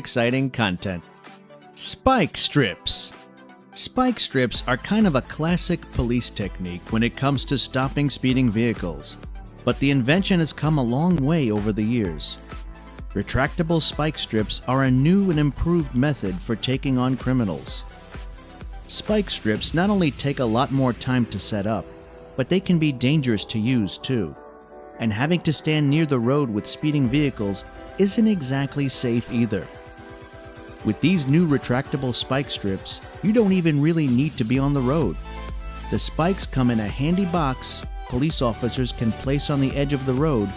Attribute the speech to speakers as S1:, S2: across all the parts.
S1: exciting content. Spike strips. Spike strips are kind of a classic police technique when it comes to stopping speeding vehicles, but the invention has come a long way over the years. Retractable spike strips are a new and improved method for taking on criminals. Spike strips not only take a lot more time to set up, but they can be dangerous to use too. And having to stand near the road with speeding vehicles isn't exactly safe either. With these new retractable spike strips, you don't even really need to be on the road. The spikes come in a handy box police officers can place on the edge of the road,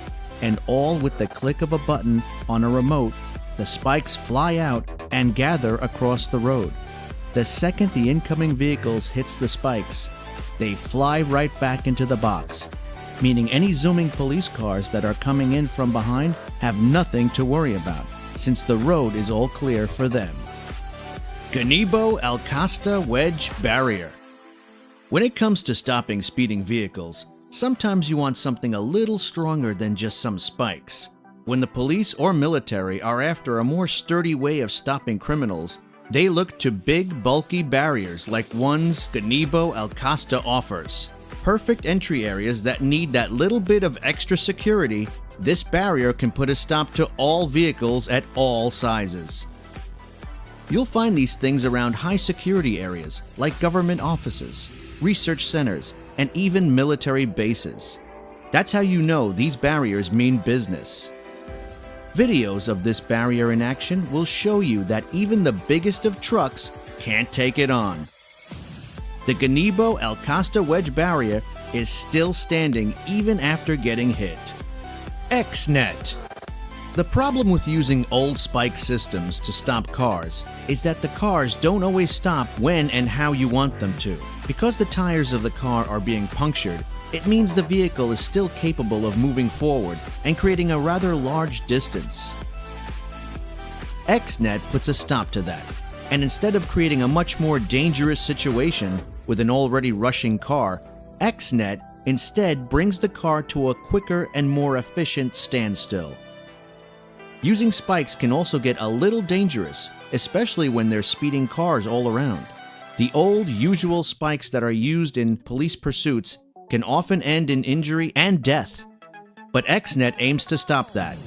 S1: and all with the click of a button on a remote, the spikes fly out and gather across the road. The second the incoming vehicles hits the spikes, they fly right back into the box, meaning any zooming police cars that are coming in from behind have nothing to worry about, since the road is all clear for them. Gazebo El Costa Wedge Barrier. When it comes to stopping speeding vehicles, sometimes you want something a little stronger than just some spikes. When the police or military are after a more sturdy way of stopping criminals, they look to big, bulky barriers like ones Gazebo El Costa offers. Perfect entry areas that need that little bit of extra security, this barrier can put a stop to all vehicles at all sizes. You'll find these things around high security areas like government offices, research centers, and even military bases. That's how you know these barriers mean business. Videos of this barrier in action will show you that even the biggest of trucks can't take it on. The Gazebo El Costa Wedge Barrier is still standing even after getting hit. X-Net. The problem with using old spike systems to stop cars is that the cars don't always stop when and how you want them to. Because the tires of the car are being punctured, it means the vehicle is still capable of moving forward and creating a rather large distance. X-Net puts a stop to that, and instead of creating a much more dangerous situation with an already rushing car, X-Net instead brings the car to a quicker and more efficient standstill. Using spikes can also get a little dangerous, especially when there's speeding cars all around. The old usual spikes that are used in police pursuits can often end in injury and death. But X-Net aims to stop that,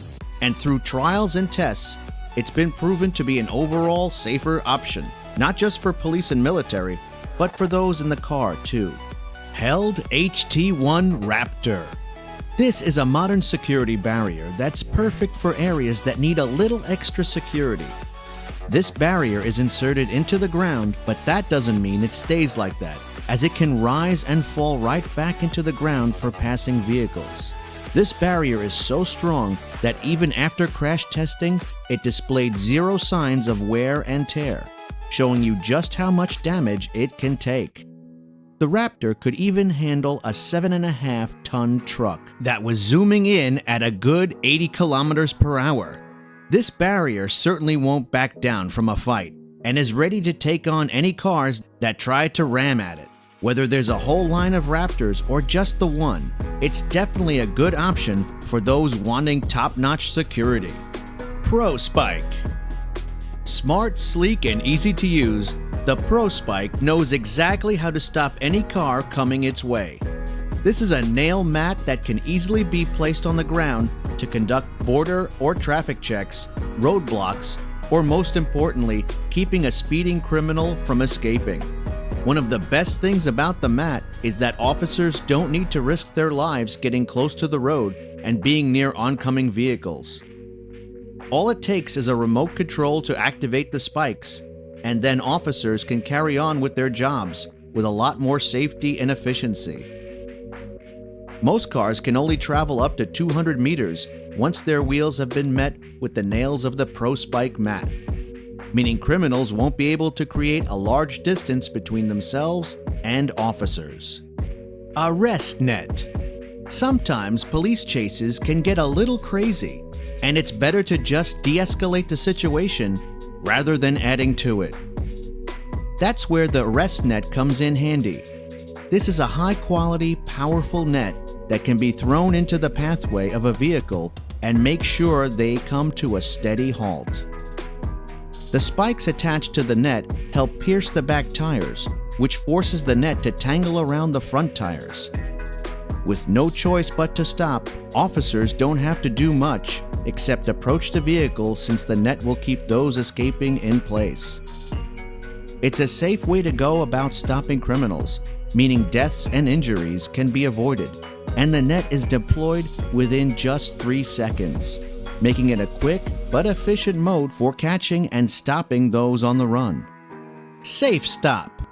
S1: and through trials and tests, it's been proven to be an overall safer option, not just for police and military, but for those in the car too. Held HT1 Raptor. This is a modern security barrier that's perfect for areas that need a little extra security. This barrier is inserted into the ground, but that doesn't mean it stays like that, as it can rise and fall right back into the ground for passing vehicles. This barrier is so strong that even after crash testing, it displayed zero signs of wear and tear, showing you just how much damage it can take. The Raptor could even handle a 7.5-ton truck that was zooming in at a good 80 kilometers per hour. This barrier certainly won't back down from a fight and is ready to take on any cars that try to ram at it. Whether there's a whole line of Raptors or just the one, it's definitely a good option for those wanting top-notch security. Pro Spike. Smart, sleek, and easy to use, the Pro Spike knows exactly how to stop any car coming its way. This is a nail mat that can easily be placed on the ground to conduct border or traffic checks, roadblocks, or most importantly, keeping a speeding criminal from escaping. One of the best things about the mat is that officers don't need to risk their lives getting close to the road and being near oncoming vehicles. All it takes is a remote control to activate the spikes, and then officers can carry on with their jobs with a lot more safety and efficiency. Most cars can only travel up to 200 meters once their wheels have been met with the nails of the Pro Spike mat, meaning criminals won't be able to create a large distance between themselves and officers. Arrest Net. Sometimes police chases can get a little crazy, and it's better to just de-escalate the situation rather than adding to it. That's where the Arrest Net comes in handy. This is a high-quality, powerful net that can be thrown into the pathway of a vehicle and make sure they come to a steady halt. The spikes attached to the net help pierce the back tires, which forces the net to tangle around the front tires. With no choice but to stop, officers don't have to do much except approach the vehicle, since the net will keep those escaping in place. It's a safe way to go about stopping criminals, meaning deaths and injuries can be avoided, and the net is deployed within just 3 seconds, making it a quick but efficient mode for catching and stopping those on the run. Safe Stop.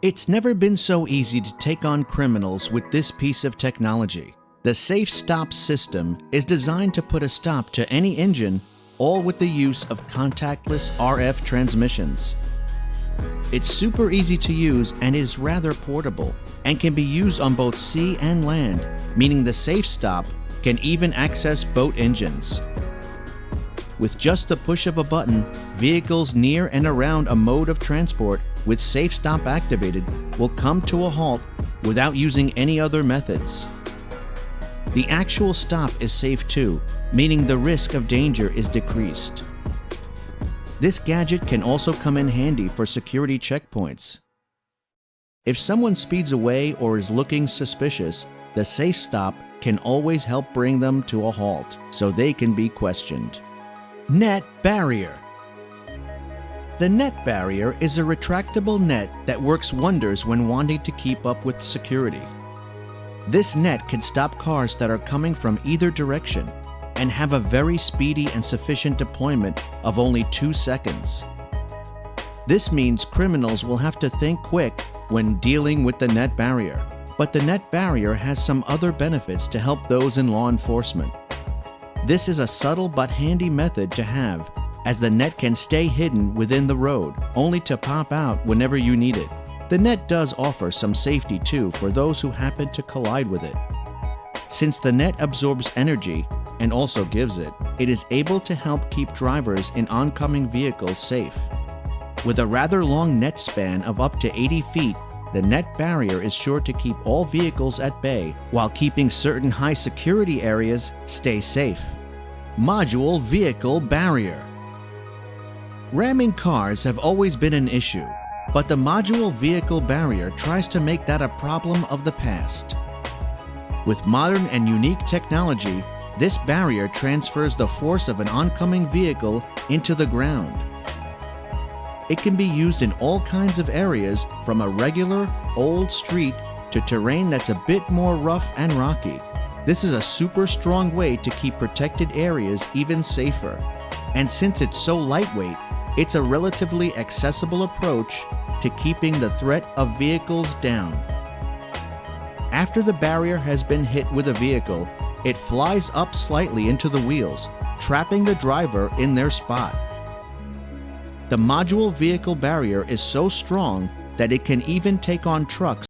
S1: It's never been so easy to take on criminals with this piece of technology. The Safe Stop system is designed to put a stop to any engine, all with the use of contactless RF transmissions. It's super easy to use and is rather portable, and can be used on both sea and land, meaning the Safe Stop can even access boat engines. With just the push of a button, vehicles near and around a mode of transport with Safe Stop activated will come to a halt without using any other methods. The actual stop is safe too, meaning the risk of danger is decreased. This gadget can also come in handy for security checkpoints. If someone speeds away or is looking suspicious, the Safe Stop can always help bring them to a halt so they can be questioned. Net Barrier. The net barrier is a retractable net that works wonders when wanting to keep up with security. This net can stop cars that are coming from either direction and have a very speedy and sufficient deployment of only 2 seconds. This means criminals will have to think quick when dealing with the net barrier, but the net barrier has some other benefits to help those in law enforcement. This is a subtle but handy method to have, as the net can stay hidden within the road, only to pop out whenever you need it. The net does offer some safety too for those who happen to collide with it. Since the net absorbs energy and also gives it, it is able to help keep drivers in oncoming vehicles safe. With a rather long net span of up to 80 feet, the net barrier is sure to keep all vehicles at bay while keeping certain high security areas stay safe. Module Vehicle Barrier. Ramming cars have always been an issue, but the module vehicle barrier tries to make that a problem of the past. With modern and unique technology, this barrier transfers the force of an oncoming vehicle into the ground. It can be used in all kinds of areas, from a regular, old street to terrain that's a bit more rough and rocky. This is a super strong way to keep protected areas even safer. And since it's so lightweight, it's a relatively accessible approach to keeping the threat of vehicles down. After the barrier has been hit with a vehicle, it flies up slightly into the wheels, trapping the driver in their spot. The module vehicle barrier is so strong that it can even take on trucks